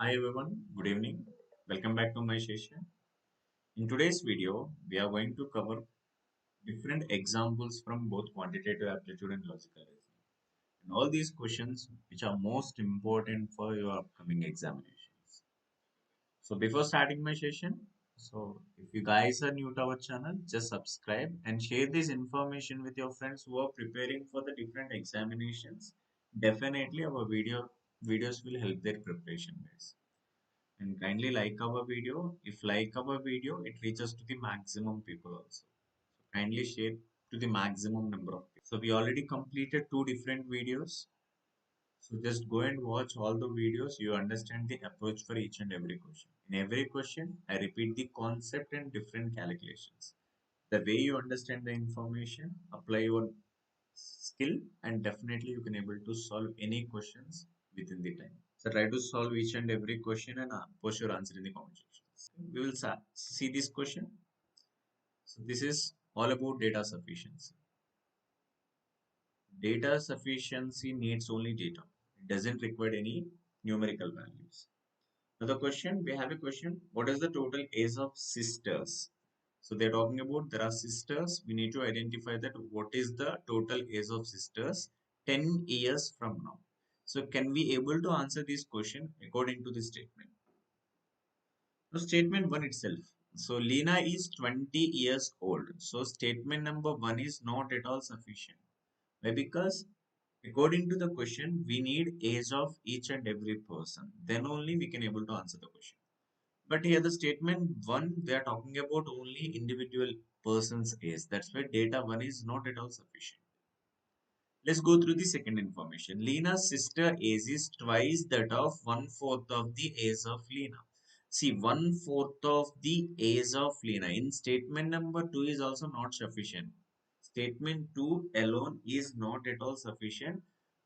Hi everyone, good evening. Welcome back to my session. In today's video, we are going to cover different examples from both quantitative aptitude and logical reasoning. And all these questions which are most important for your upcoming examinations. So before starting my session, if you guys are new to our channel, just subscribe and share this information with your friends who are preparing for the different examinations. Definitely our videos will help their preparation guys. And kindly like our video. If like our video, it reaches to the maximum people also. So kindly share to the maximum number of people. So we already completed two different videos. So just go and watch all the videos. You understand the approach for each and every question. In every question, I repeat the concept and different calculations. The way you understand the information, apply your skill, and definitely you can able to solve any questions within the time. So try to solve each and every question and post your answer in the comment section. We will see this question. So this is all about data sufficiency. Data sufficiency needs only data. It doesn't require any numerical values. Now the question, we have a question. What is the total age of sisters? So they're talking about there are sisters. We need to identify that what is the total age of sisters 10 years from now. So can we able to answer this question according to this statement? So statement 1 itself. So Lena is 20 years old. So statement number 1 is not at all sufficient. Why? Because according to the question, we need age of each and every person. Then only we can able to answer the question. But here the statement 1, we are talking about only individual person's age. That's why data 1 is not at all sufficient. Let's go through the second information. Lena's sister age is twice that of one-fourth of the age of Lena. See, one-fourth of the age of Lena. In statement number 2 is also not sufficient. Statement 2 alone is not at all sufficient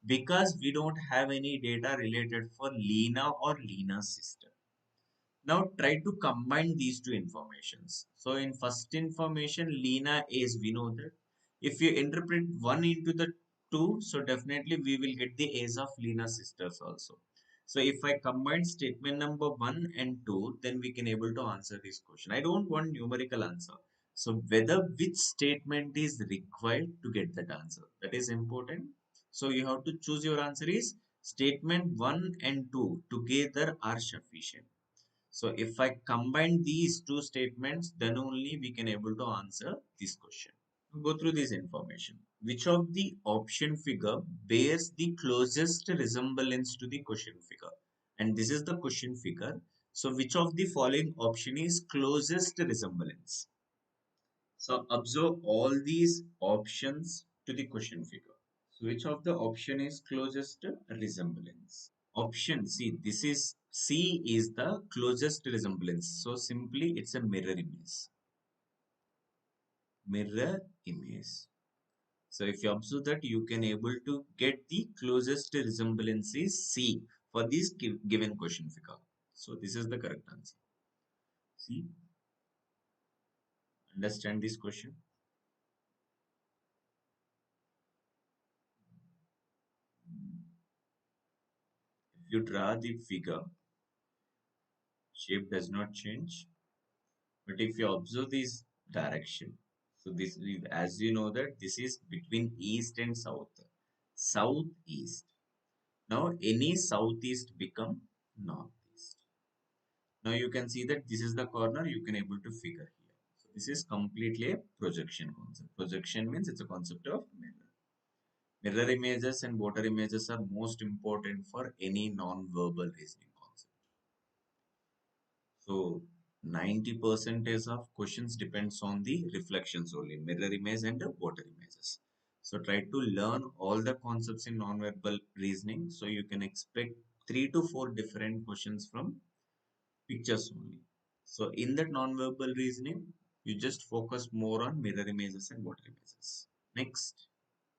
because we don't have any data related for Lena or Lena's sister. Now try to combine these two informations. So in first information, Lena is, we know that. If you interpret 1 into the 2, so definitely we will get the age of Lena's sisters also. So if I combine statement number 1 and 2, then we can able to answer this question. I don't want numerical answer. So whether which statement is required to get that answer. That is important. So you have to choose your answer is statement 1 and 2 together are sufficient. So if I combine these two statements, then only we can able to answer this question. Go through this information. Which of the option figure bears the closest resemblance to the question figure? And this is the question figure. So which of the following option is closest resemblance? So observe all these options to the question figure. So which of the option is closest resemblance? Option C. This is C is the closest resemblance. So simply it's a mirror image. Mirror image. So if you observe that, you can able to get the closest resemblance is C for this given question figure. So this is the correct answer. See, understand this question. If you draw the figure, shape does not change. But if you observe this direction, so this is, as you know that this is between east and south, southeast. Now any southeast become northeast. Now you can see that this is the corner you can able to figure here. So this is completely a projection concept. Projection means it's a concept of mirror. Mirror images and water images are most important for any non-verbal reasoning concept. So 90% of questions depends on the reflections only, mirror image and water images. So try to learn all the concepts in non-verbal reasoning so you can expect 3 to 4 different questions from pictures only. So in that non-verbal reasoning, you just focus more on mirror images and water images. Next,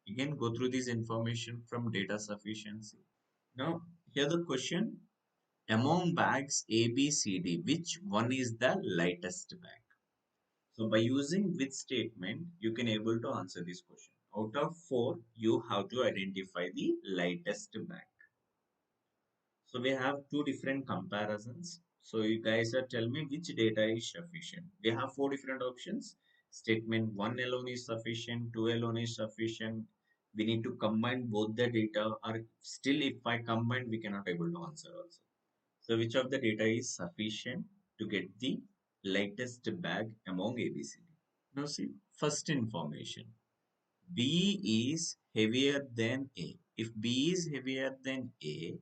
again go through this information from data sufficiency. Now, here the question, among bags A, B, C, D, which one is the lightest bag? So by using which statement, you can able to answer this question. Out of 4, you have to identify the lightest bag. So we have two different comparisons. So you guys are tell me which data is sufficient. We have four different options. Statement 1 alone is sufficient, 2 alone is sufficient. We need to combine both the data, or still if I combine, we cannot able to answer also. So which of the data is sufficient to get the lightest bag among ABCD? Now see, first information. B is heavier than A. If B is heavier than A,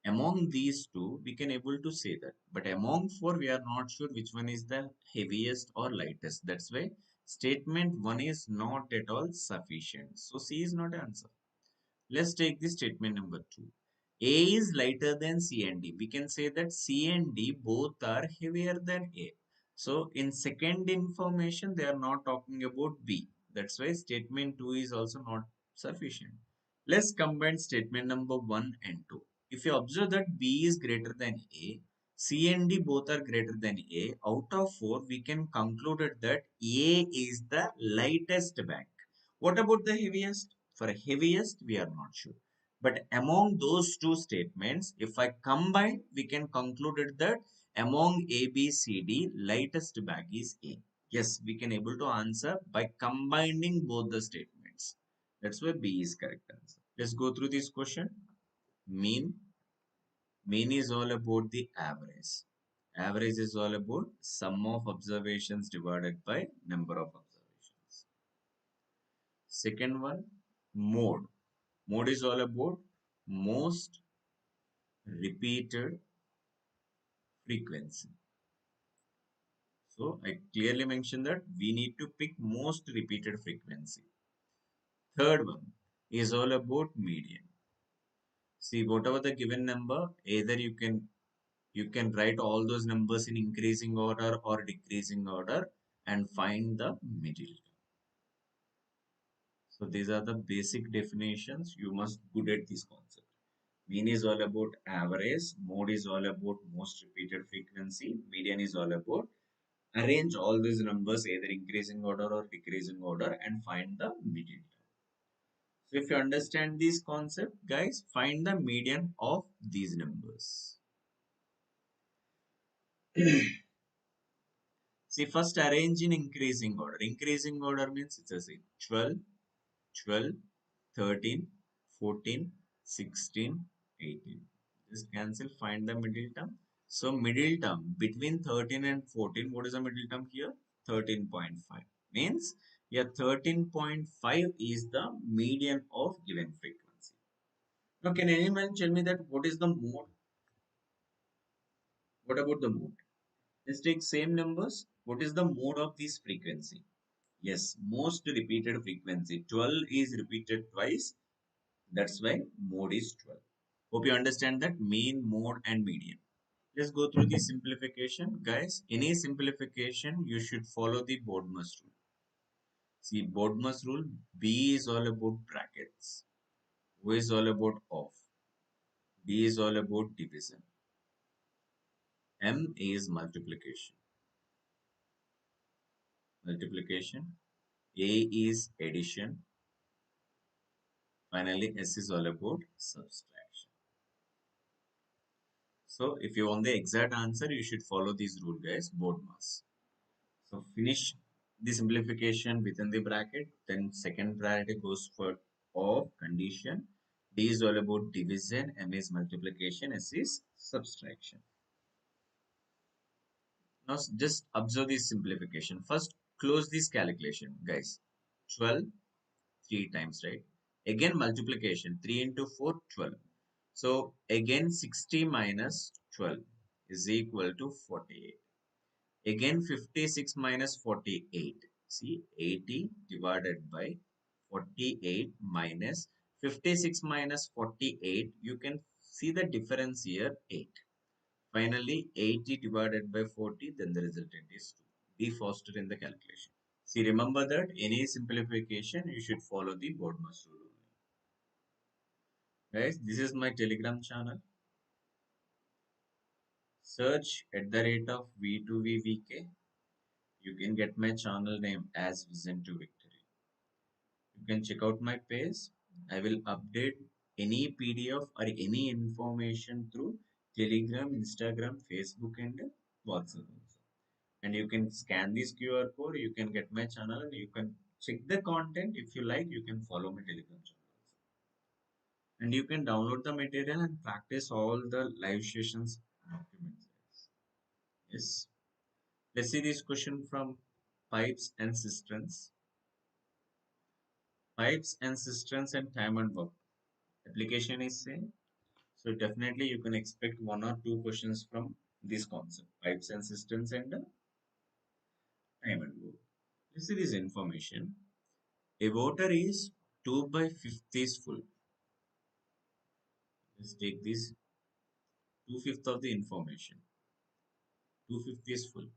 among these two, we can able to say that. But among four, we are not sure which one is the heaviest or lightest. That's why statement 1 is not at all sufficient. So C is not answer. Let's take this statement number 2. A is lighter than C and D. We can say that C and D both are heavier than A. So in second information, they are not talking about B. That's why statement 2 is also not sufficient. Let's combine statement number 1 and 2. If you observe that B is greater than A, C and D both are greater than A, out of 4, we can conclude that A is the lightest bank. What about the heaviest? For heaviest, we are not sure. But among those two statements, if I combine, we can conclude that among A, B, C, D, lightest bag is A. Yes, we can able to answer by combining both the statements. That's why B is correct answer. Let's go through this question. Mean. Mean is all about the average. Average is all about sum of observations divided by number of observations. Second one, mode. Mode is all about most repeated frequency. So I clearly mentioned that we need to pick most repeated frequency. Third one is all about median. See, whatever the given number, either you can write all those numbers in increasing order or decreasing order and find the middle. So these are the basic definitions. You must good at this concept. Mean is all about average, mode is all about most repeated frequency, median is all about arrange all these numbers either increasing order or decreasing order and find the median. So if you understand this concept, guys, find the median of these numbers. See, first arrange in increasing order. Increasing order means it's a say 12, 12, 13, 14, 16, 18. Just cancel, find the middle term. So middle term between 13 and 14, what is the middle term here? 13.5. Means, yeah, 13.5 is the median of given frequency. Now, can anyone tell me that what is the mode? What about the mode? Let's take same numbers. What is the mode of this frequency? Yes, most repeated frequency. 12 is repeated twice. That's why mode is 12. Hope you understand that mean, mode, and median. Let's go through the simplification. Guys, any simplification, you should follow the Bodmer's rule. See, Bodmer's rule, B is all about brackets. O is all about off. D is all about division. M is multiplication. Multiplication. A is addition. Finally, S is all about subtraction. So, if you want the exact answer, you should follow this rule, guys. Bodmer's. So finish the simplification within the bracket. Then second priority goes for of condition. D is all about division. M is multiplication. S is subtraction. Now just observe this simplification. First close this calculation, guys. 12 3 times, right? Again multiplication. 3 into 4 12. So again 60 minus 12 is equal to 48. Again 56 minus 48. See 80 divided by 48 minus 56 minus 48. You can see the difference here 8. Finally 80 divided by 40, then the resultant is 2. Be faster in the calculation. See, remember that any simplification you should follow the Bodmer's rule. Guys, this is my Telegram channel. Search at the rate of V2VVK. You can get my channel name as Vision to Victory. You can check out my page. I will update any PDF or any information through Telegram, Instagram, Facebook, and WhatsApp also. And you can scan this QR code, you can get my channel, and you can check the content. If you like, you can follow my Telegram channel also. And you can download the material and practice all the live sessions documents. Yes. Let's see this question from pipes and cisterns. Pipes and cisterns and time and work. Application is same. So definitely you can expect one or two questions from this concept. Pipes and cisterns and time and work. Let's see this information. A water is 2 by 5th is full. Let's take this 2/5 of the information. 2/5 is full.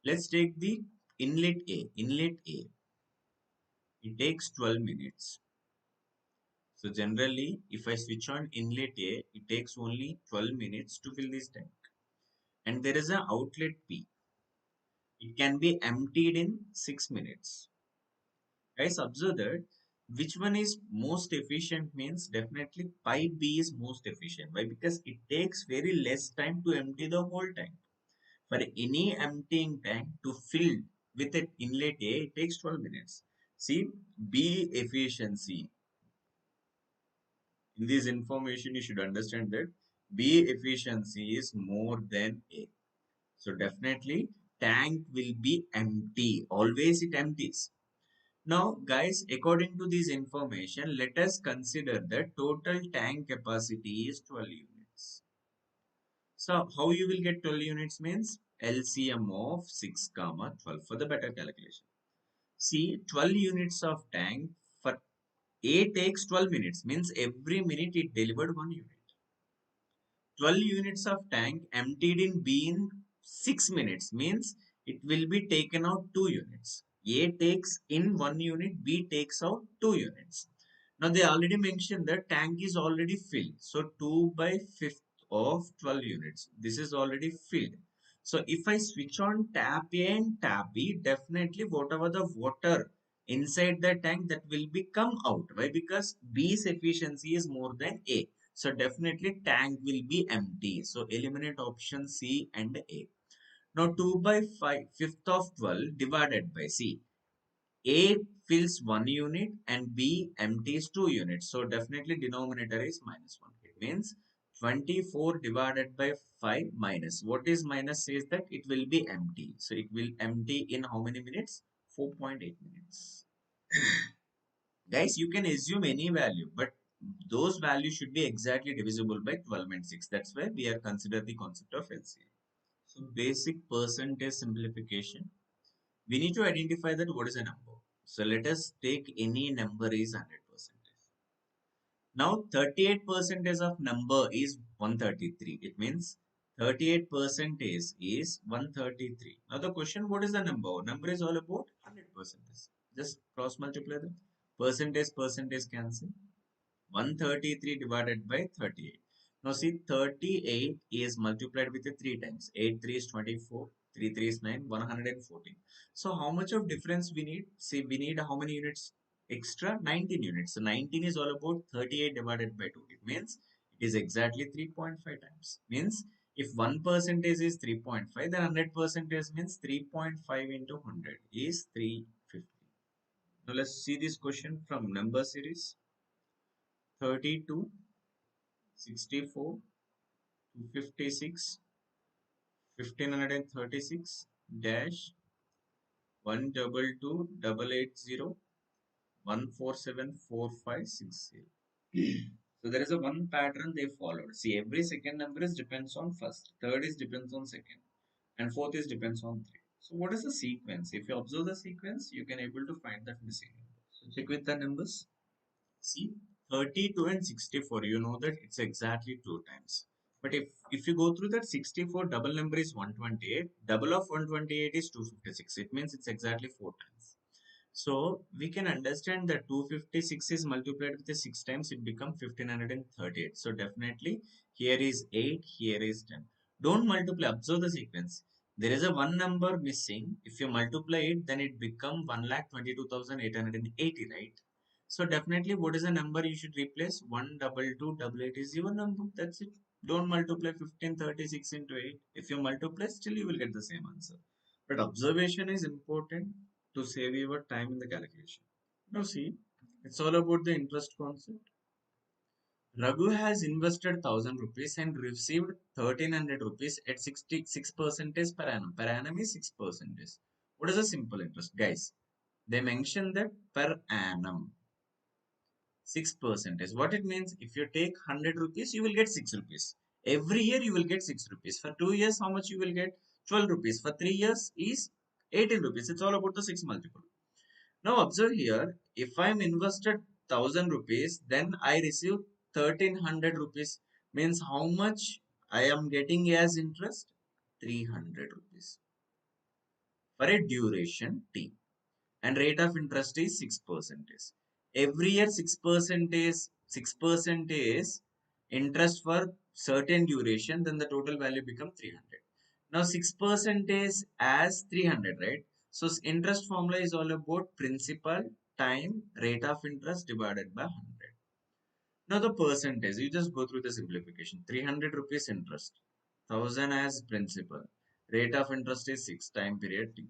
Let's take the inlet A. Inlet A. It takes 12 minutes. So generally, if I switch on inlet A, it takes only 12 minutes to fill this tank. And there is an outlet P. It can be emptied in 6 minutes. Guys, observe that which one is most efficient means definitely pipe B is most efficient. Why? Because it takes very less time to empty the whole tank. For any emptying tank to fill with an inlet A, it takes 12 minutes. See, B efficiency. In this information, you should understand that B efficiency is more than A. So definitely tank will be empty. Always it empties. Now guys, according to this information, let us consider the total tank capacity is 12 units. So how you will get 12 units means LCM of 6 comma 12 for the better calculation. See, 12 units of tank for A takes 12 minutes means every minute it delivered 1 unit. 12 units of tank emptied in B in 6 minutes means it will be taken out 2 units. A takes in 1 unit, B takes out 2 units. Now they already mentioned that tank is already filled. So 2 by 5th of 12 units. This is already filled. So if I switch on tap A and tap B, definitely whatever the water inside the tank that will be come out. Why? Because B's efficiency is more than A. So definitely tank will be empty. So eliminate option C and A. Now 2 by 5, 5th of 12 divided by C. A fills 1 unit and B empties 2 units. So definitely denominator is -1. It means 24 divided by 5 minus. What is minus says that it will be empty. So it will empty in how many minutes? 4.8 minutes. Guys, you can assume any value, but those values should be exactly divisible by 12 and 6. That's why we are consider the concept of LCM. So basic percentage simplification. We need to identify that what is a number. So let us take any number is 100%. Now 38% of number is 133. It means 38% is 133. Now the question, what is the number? Number is all about 100%. Just cross multiply them. Percentage cancel. 133 divided by 38. Now see 38 is multiplied with the 3 times. 8 3 is 24. 3 3 is 9. 114. So how much of difference we need? See, we need how many units extra? 19 units. So 19 is all about 38 divided by 2. It means it is exactly 3.5 times. Means if 1% is 3.5, then 100% means 3.5 into 100 is 350. Now let's see this question from number series. 32, 64, 256, 1536 dash 1228801474560. So there is a one pattern they followed. See, every second number is depends on first, third is depends on second, and fourth is depends on three. So what is the sequence? If you observe the sequence, you can able to find that missing number. So check with the numbers. See, 32 and 64, you know that it's exactly 2 times. But if you go through that 64, double number is 128, double of 128 is 256. It means it's exactly 4 times. So we can understand that 256 is multiplied with the 6 times, it becomes 1538. So definitely here is 8, here is 10. Don't multiply, observe the sequence. There is a one number missing. If you multiply it, then it becomes 1,22,880, right? So definitely, what is the number you should replace? 12288 is your number. That's it. Don't multiply 1536 into 8. If you multiply, still you will get the same answer. But observation is important to save your time in the calculation. Now see, it's all about the interest concept. Raghu has invested 1,000 rupees and received 1,300 rupees at 66% per annum. Per annum is 6%. What is a simple interest? Guys, they mention that per annum. 6%. What it means, if you take 100 rupees, you will get 6 rupees. Every year you will get 6 rupees. For 2 years, how much you will get? 12 rupees. For 3 years is 18 rupees. It's all about the 6 multiple. Now observe here, if I'm invested 1,000 rupees, then I receive 1,300 rupees. Means how much I am getting as interest? 300 rupees. For a duration T. And rate of interest is 6%. Every year 6% is interest for certain duration, then the total value becomes 300. Now 6% is as 300, right? So interest formula is all about principal time rate of interest divided by 100. Now the percentage, you just go through the simplification. 300 rupees interest, 1000 as principal, rate of interest is 6, time period T.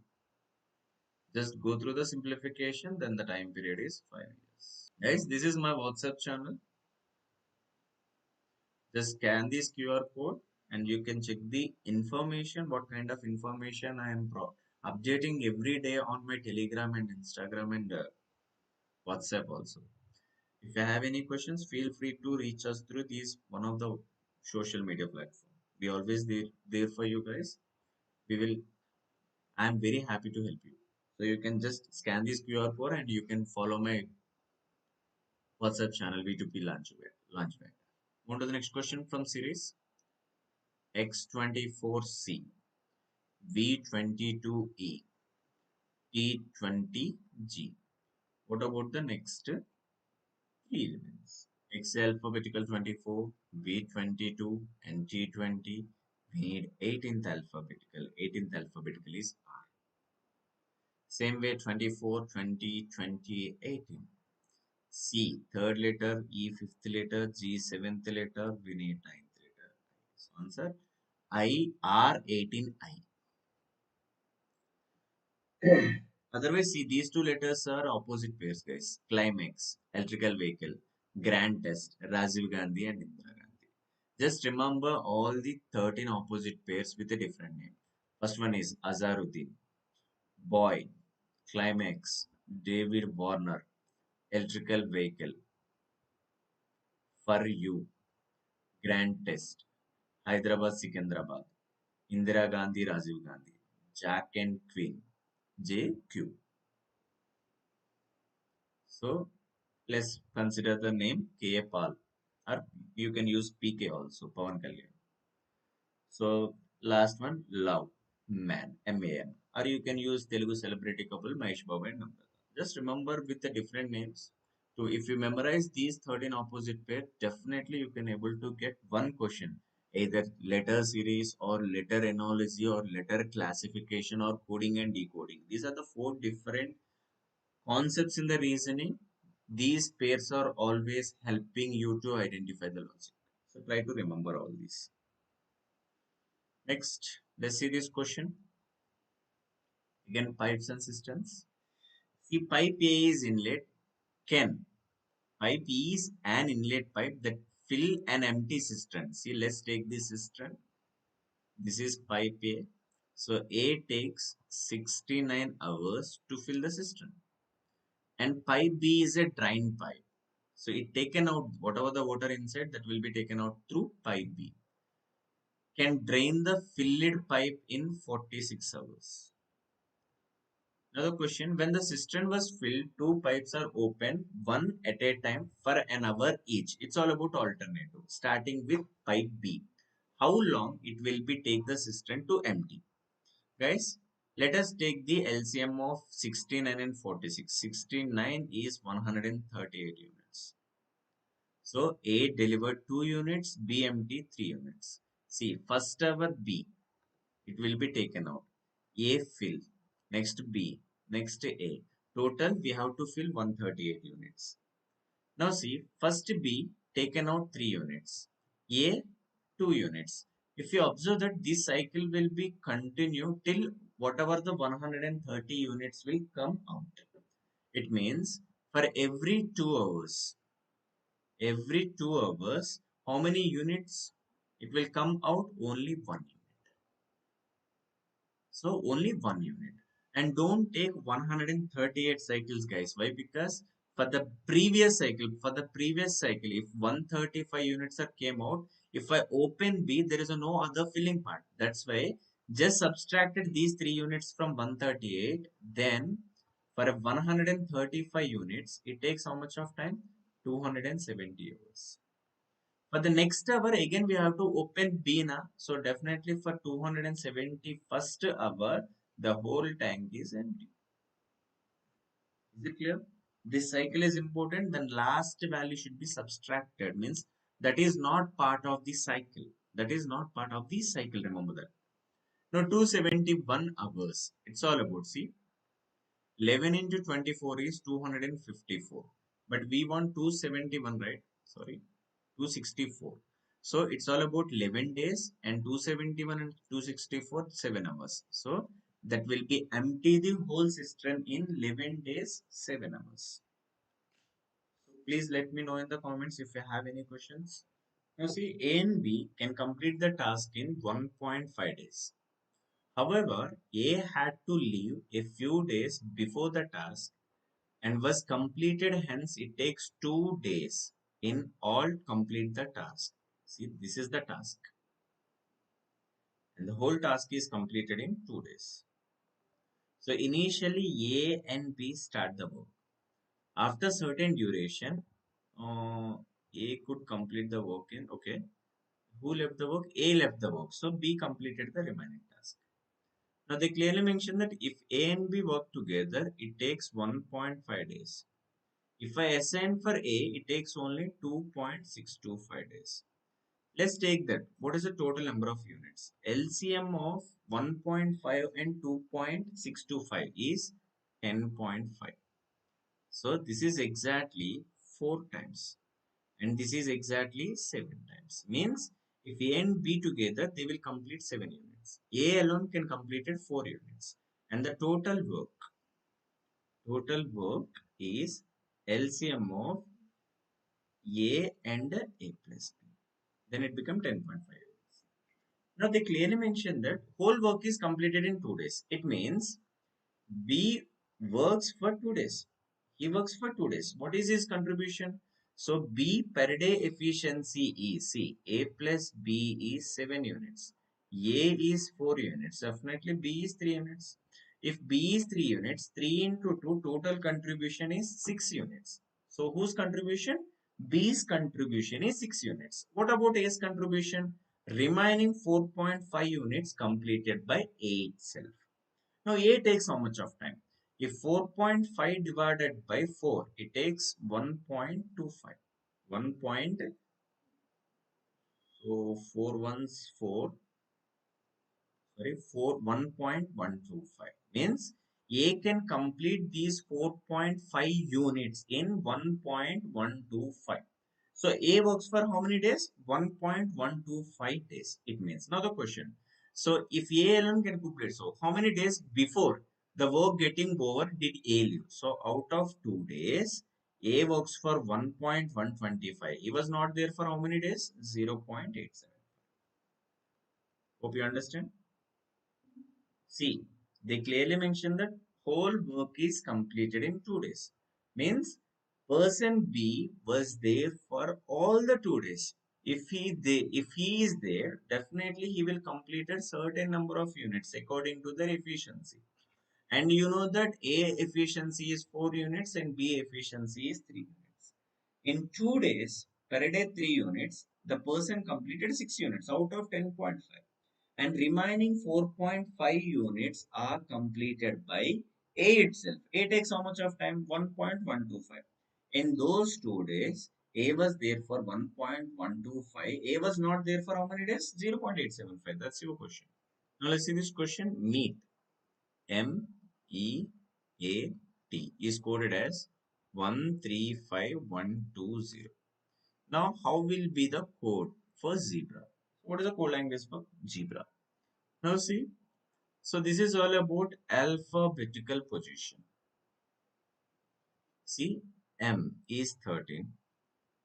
Just go through the simplification, then the time period is 5 years. Guys, this is my WhatsApp channel. Just scan this QR code and you can check the information, what kind of information I am updating every day on my Telegram and Instagram and WhatsApp also. If you have any questions, feel free to reach us through these one of the social media platform. We always there for you guys. We will. I am very happy to help you. So you can just scan this QR code and you can follow my WhatsApp channel V2P Launchpad. On to the next question from series X24C, V22E, T20G. What about the next three elements? X alphabetical 24, V22, and T20. We need 18th alphabetical. 18th alphabetical is R. Same way 24, 20, 20, 18. C, third letter, E, fifth letter, G, seventh letter, we need ninth letter. So answer I, R, 18I. Otherwise, see, these two letters are opposite pairs, guys. Climax, electrical vehicle, grand test, Rajiv Gandhi and Indira Gandhi. Just remember all the 13 opposite pairs with a different name. First one is Azaruddin, boy, climax, David Warner, electrical vehicle, for you, grand test, Hyderabad, Secunderabad, Indira Gandhi, Rajiv Gandhi, Jack and Queen, JQ. So let's consider the name K.A. Pal, or you can use PK also, Pawan Kalyan. So last one, Love, Man, MAN, or you can use Telugu celebrity couple Mahesh Babu and Namrata. Just remember with the different names. So if you memorize these 13 opposite pair, definitely you can able to get one question, either letter series or letter analogy or letter classification or coding and decoding. These are the four different concepts in the reasoning. These pairs are always helping you to identify the logic. So try to remember all these. Next, let's see this question. Again, pipes and cisterns. See, pipe A is inlet. Can pipe is an inlet pipe that fill an empty cistern. See, let's take this cistern. This is pipe A. So A takes 69 hours to fill the cistern. And pipe B is a drain pipe. So it taken out whatever the water inside that will be taken out through pipe B. Can drain the filled pipe in 46 hours. Another question, when the cistern was filled, two pipes are open, one at a time for an hour each. It's all about alternative. Starting with pipe B. How long it will be take the cistern to empty? Guys, let us take the LCM of 69 and 46. 69 is 138 units. So A delivered 2 units, B empty 3 units. See, first hour B, it will be taken out. A fill, next B, next A. Total we have to fill 138 units. Now see, first B taken out 3 units, A 2 units. If you observe that this cycle will be continued till whatever the 130 units will come out. It means for every 2 hours, how many units it will come out? Only 1 unit. So only 1 unit. And don't take 138 cycles, guys. Why? Because for the previous cycle, if 135 units are came out, if I open B, there is no other filling part. That's why just subtracted these 3 units from 138. Then for a 135 units, it takes how much of time? 270 hours. For the next hour, again we have to open Bina. So definitely for 271st hour, the whole tank is empty. Is it clear? This cycle is important. Then last value should be subtracted. Means that is not part of the cycle. That is not part of the cycle. Remember that. Now 271 hours. It's all about, see, 11 into 24 is 254. But we want 271, right? Sorry. 264. So it's all about 11 days, and 271 and 264, 7 hours. So that will be empty the whole system in 11 days, 7 hours. So please let me know in the comments if you have any questions. Now see, A and B can complete the task in 1.5 days. However, A had to leave a few days before the task and was completed, hence it takes 2 days in all to complete the task. See, this is the task, and the whole task is completed in 2 days. So initially A and B start the work. After certain duration, A could complete the work in, okay, who left the work? A left the work, so B completed the remaining task. Now they clearly mention that if A and B work together, it takes 1.5 days. If I assign for A, it takes only 2.625 days. Let's take that. What is the total number of units? LCM of 1.5 and 2.625 is 10.5. So this is exactly 4 times. And this is exactly 7 times. Means if A and B together, they will complete 7 units. A alone can complete 4 units. And the total work is LCM of A and A plus B. Then it becomes 10.5. Now they clearly mention that whole work is completed in 2 days. It means B works for 2 days. He works for 2 days. What is his contribution? So B per day efficiency is, see, A plus B is 7 units. A is 4 units. Definitely B is 3 units. If B is 3 units, 3 into 2, total contribution is 6 units. So whose contribution? B's contribution is 6 units. What about A's contribution? Remaining 4.5 units completed by A itself. Now A takes how much of time? If 4.5 divided by 4, it takes 1.25. 1 point, so 4 ones 4, sorry, 1.125 means A can complete these 4.5 units in 1.125. So A works for how many days? 1.125 days. It means. Now the question. So if A alone can complete, so how many days before the work getting over did A leave? So out of 2 days, A works for 1.125. He was not there for how many days? 0.87. Hope you understand. See, they clearly mention that whole work is completed in 2 days. Means person B was there for all the 2 days. If he is there, definitely he will complete a certain number of units according to their efficiency. And you know that A efficiency is 4 units and B efficiency is 3 units. In 2 days, per day 3 units, the person completed 6 units out of 10.5, and remaining 4.5 units are completed by A itself. A takes how much of time? 1.125. In those 2 days, A was there for 1.125. A was not there for how many days? 0.875. That's your question. Now let's see this question. Meet. MEAT is coded as 135120. Now, how will be the code for zebra? What is the code language for zebra? Now, see, so this is all about alphabetical position. See, M is 13,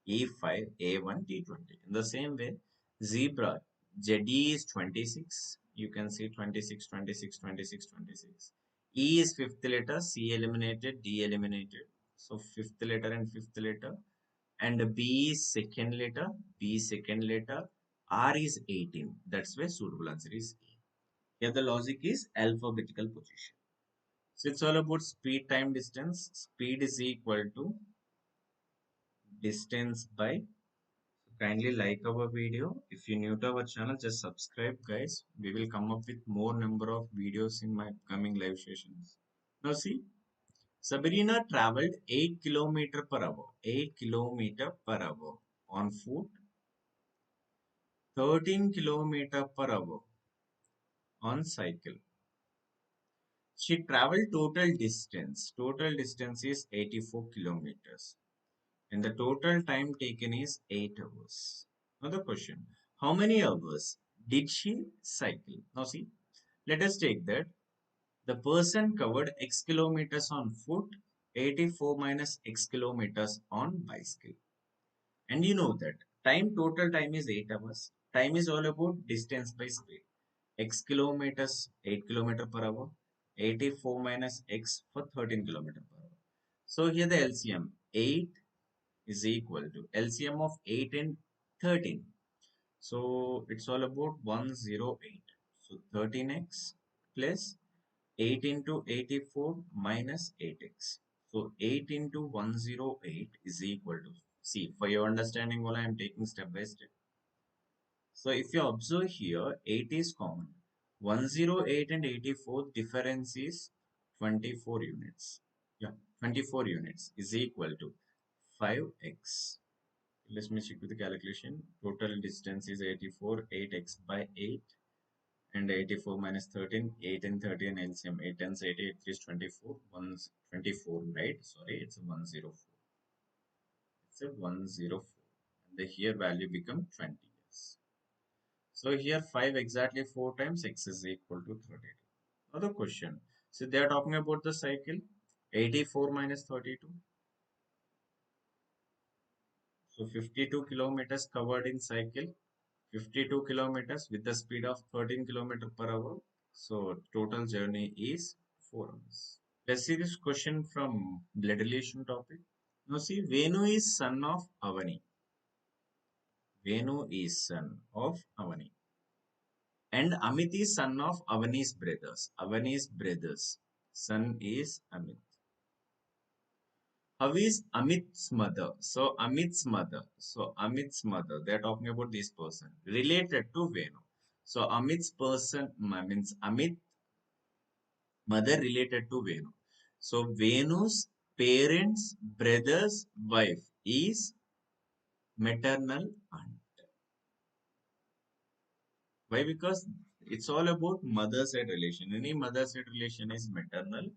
E5, A1, T20. In the same way, zebra, ZE is 26. You can see 26, 26, 26, 26. E is fifth letter, C eliminated, D eliminated. So fifth letter and fifth letter. And B is second letter, B second letter, R is 18. That's why suitable answer is A. Here the logic is alphabetical position. So it's all about speed, time, distance. Speed is equal to distance by. Kindly like our video. If you're new to our channel, just subscribe, guys. We will come up with more number of videos in my upcoming live sessions. Now see, Sabrina traveled 8 kilometer per hour. 8 kilometer per hour on foot. 13 kilometer per hour on cycle. She traveled total distance. Total distance is 84 kilometers. And the total time taken is 8 hours. Another question. How many hours did she cycle? Now see, let us take that. The person covered X kilometers on foot, 84 minus X kilometers on bicycle. And you know that total time is 8 hours. Time is all about distance by speed. X kilometers, 8 kilometer per hour. 84 minus X for 13 kilometer per hour. So here the LCM 8 is equal to LCM of 8 and 13. So it's all about 108. So 13x plus 8 into 84 minus 8x. So 8 into 108 is equal to, see, for your understanding, while I am taking step by step. So if you observe here, 8 is common. 108 and 84 difference is 24 units. Yeah, 24 units is equal to 5x. Let me check with the calculation. Total distance is 84, 8x by 8 and 84 minus 13, 8 and 13 LCM. 8 and 88 is 24, 124, right? Sorry, it's a 104. It's a 104. And the here value become 20 years. So here 5 exactly 4 times x is equal to 32. Another question. So they are talking about the cycle. 84 minus 32. So 52 kilometers covered in cycle. 52 kilometers with the speed of 13 kilometers per hour. So total journey is 4 hours. Let's see this question from blood relation topic. Now see, Venu is son of Avani. Venu is son of Avani. And Amit is son of Avani's brothers. Avani's brothers. Son is Amit. How is Amit's mother? So Amit's mother. So Amit's mother. They are talking about this person related to Venu. So Amit's person means Amit mother related to Venu. So Venu's parents, brother's wife is maternal aunt. Why? Because it's all about mother side relation. Any mother side relation is maternal.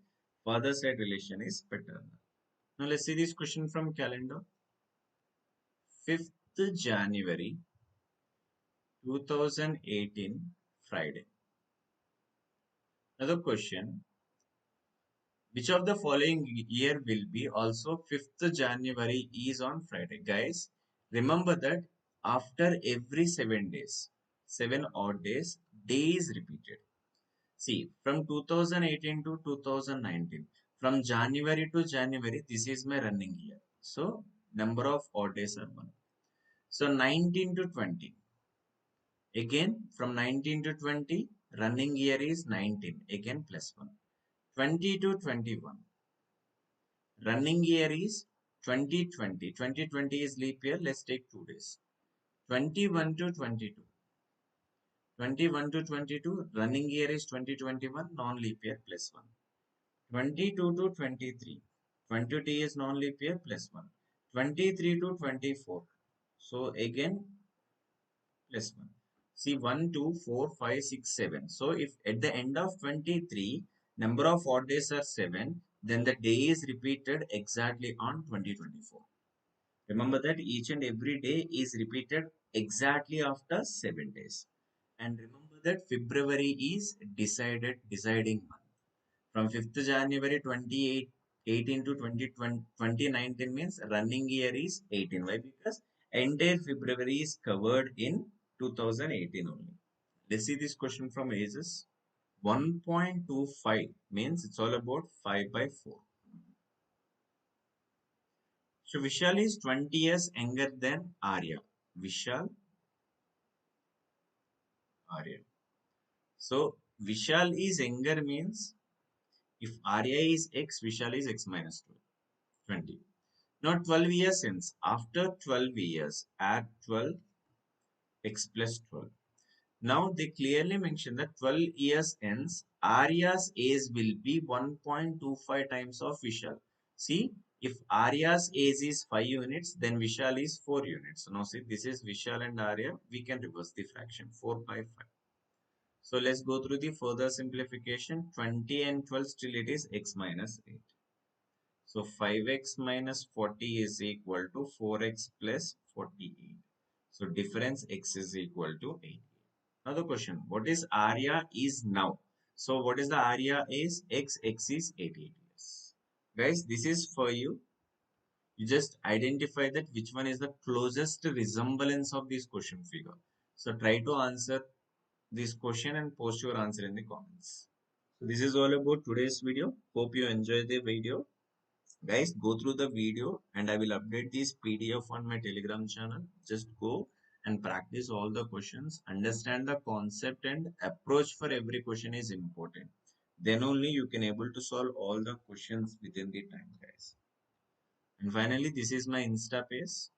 Father side relation is paternal. Now let's see this question from calendar. 5th January 2018 Friday. Another question. Which of the following year will be also 5th January is on Friday? Guys, remember that after every 7 days, 7 odd days, day is repeated. See, from 2018 to 2019, from January to January, this is my running year. So, number of odd days are 1. So, 19 to 20. Again, from 19 to 20, running year is 19. Again, plus 1. 20 to 21. Running year is 2020. 2020 is leap year. Let's take 2 days. 21 to 22. 21 to 22. Running year is 2021. Non-leap year plus 1. 22 to 23. 20 is non-leap year plus 1. 23 to 24. So again plus 1. See 1, 2, 4, 5, 6, 7. So if at the end of 23, number of odd days are 7, then the day is repeated exactly on 2024. Remember that each and every day is repeated exactly after 7 days. And remember that February is deciding month. From 5th January 2018 to 2019 means running year is 18. Why? Because entire February is covered in 2018 only. Let's see this question from ages. 1.25 means it's all about 5 by 4. So Vishal is 20 years younger than Arya. Vishal, Arya. So Vishal is younger means if Arya is X, Vishal is X minus 20. Now 12 years since after 12 years add 12 X plus 12. Now they clearly mention that 12 years ends, Arya's age will be 1.25 times of Vishal. See, if Arya's age is 5 units, then Vishal is 4 units. So now see, this is Vishal and Arya. We can reverse the fraction, 4 by 5. So let's go through the further simplification. 20 and 12 still it is x minus 8. So 5x minus 40 is equal to 4x plus 48. So difference x is equal to 8. Now the question, what is area is now? So what is the area is x is 88 years. Guys, this is for you. You just identify that which one is the closest resemblance of this question figure. So try to answer this question and post your answer in the comments. So this is all about today's video. Hope you enjoy the video. Guys, go through the video and I will update this PDF on my Telegram channel. Just go and practice all the questions. Understand the concept and approach for every question is important. Then only you can able to solve all the questions within the time, guys. And finally, this is my Insta page.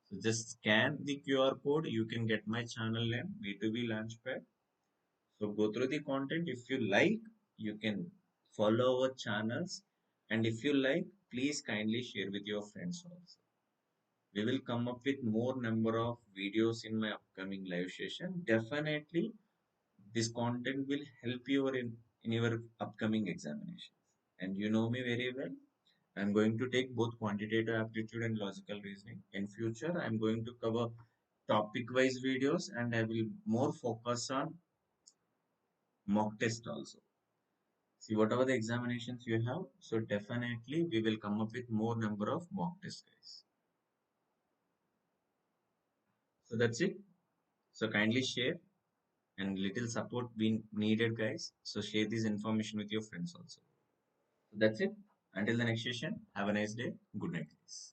So just scan the QR code. You can get my channel name B2B Launchpad. So go through the content. If you like, you can follow our channels. And if you like, please kindly share with your friends also. We will come up with more number of videos in my upcoming live session. Definitely, this content will help you in your upcoming examinations. And you know me very well. I'm going to take both quantitative aptitude and logical reasoning. In future, I'm going to cover topic-wise videos and I will more focus on mock test also. See whatever the examinations you have, so definitely we will come up with more number of mock tests, guys. So that's it. So kindly share and little support being needed, guys. So share this information with your friends also. So that's it. Until the next session, have a nice day. Good night, guys.